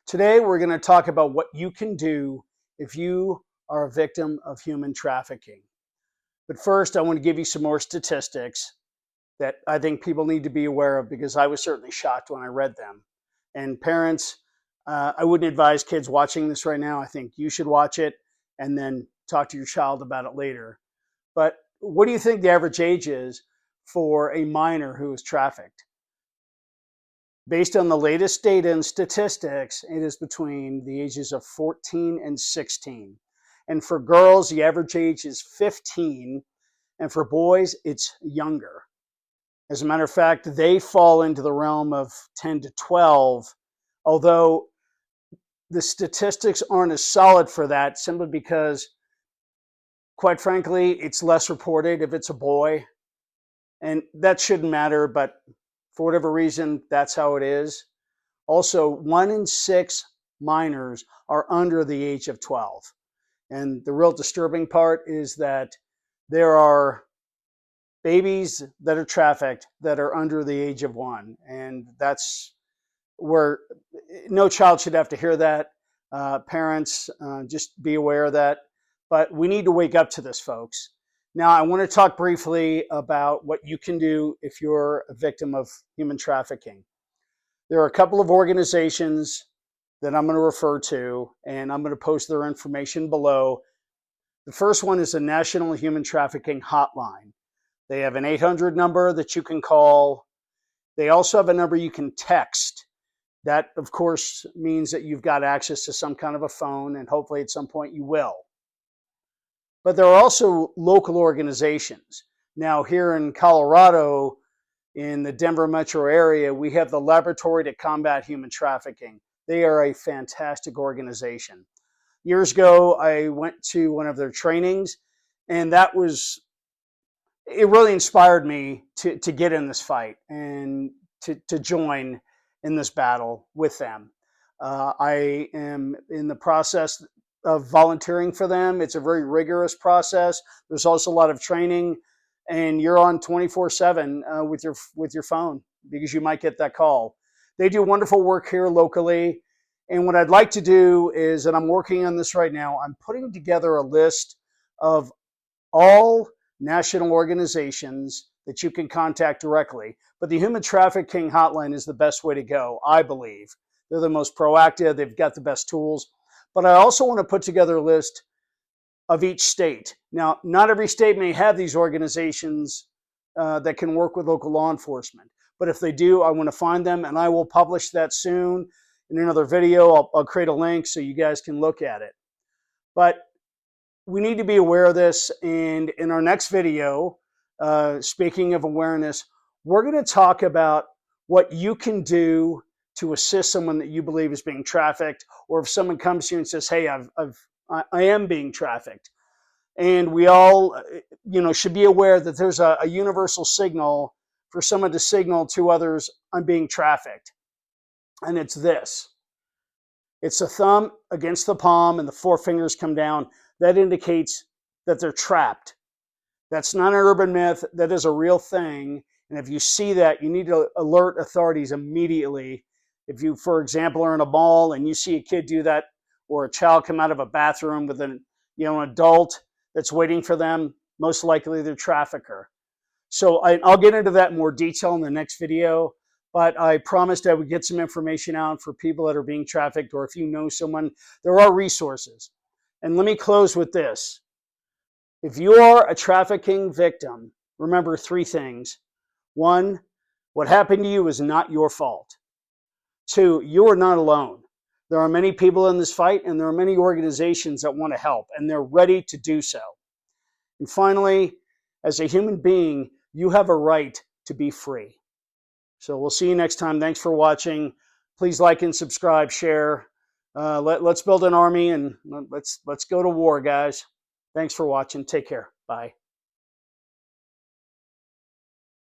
Today, we're going to talk about what you can do if you are a victim of human trafficking. But first, I want to give you some more statistics that I think people need to be aware of because I was certainly shocked when I read them. And parents, I wouldn't advise kids watching this right now. I think you should watch it and then talk to your child about it later. But what do you think the average age is for a minor who is trafficked? Based on the latest data and statistics, it is between the ages of 14 and 16. And for girls, the average age is 15. And for boys, it's younger. As a matter of fact, they fall into the realm of 10 to 12, although the statistics aren't as solid for that simply because, quite frankly, it's less reported if it's a boy. And that shouldn't matter, but for whatever reason, that's how it is. Also, 1 in 6 minors are under the age of 12. And the real disturbing part is that there are babies that are trafficked that are under the age of 1. And that's where no child should have to hear that. Parents, just be aware of that. But we need to wake up to this, folks. Now, I want to talk briefly about what you can do if you're a victim of human trafficking. There are a couple of organizations that I'm going to refer to, and I'm going to post their information below. The first one is the National Human Trafficking Hotline. They have an 800 number that you can call. They also have a number you can text. That, of course, means that you've got access to some kind of a phone, and hopefully at some point you will. But there are also local organizations. Now, here in Colorado, in the Denver metro area, we have the Laboratory to Combat Human Trafficking. They are a fantastic organization. Years ago, I went to one of their trainings, and it really inspired me to get in this fight and to join in this battle with them. I am in the process of volunteering for them. It's a very rigorous process. There's also a lot of training, and you're on 24/7 with your phone because you might get that call. They do wonderful work here locally. And what I'd like to do is, and I'm working on this right now, I'm putting together a list of all national organizations that you can contact directly. But the Human Trafficking Hotline is the best way to go, I believe. They're the most proactive. They've got the best tools. But I also want to put together a list of each state. Now, not every state may have these organizations that can work with local law enforcement. But if they do, I want to find them, and I will publish that soon in another video. I'll create a link so you guys can look at it. But we need to be aware of this. And in our next video, speaking of awareness, we're going to talk about what you can do to assist someone that you believe is being trafficked, or if someone comes to you and says, hey, I am being trafficked. And we all, should be aware that there's a universal signal for someone to signal to others, I'm being trafficked. And it's this. It's the thumb against the palm and the 4 fingers come down. That indicates that they're trapped. That's not an urban myth. That is a real thing. And if you see that, you need to alert authorities immediately. If you, for example, are in a mall and you see a kid do that, or a child come out of a bathroom with an adult that's waiting for them, most likely they're a trafficker. So I'll get into that in more detail in the next video, but I promised I would get some information out for people that are being trafficked, or if you know someone, there are resources. And let me close with this. If you are a trafficking victim, remember 3 things. 1, what happened to you is not your fault. 2, you are not alone. There are many people in this fight, and there are many organizations that want to help, and they're ready to do so. And finally, as a human being, you have a right to be free. So we'll see you next time. Thanks for watching. Please like and subscribe, share. Let's build an army, and let's go to war, guys. Thanks for watching. Take care. Bye.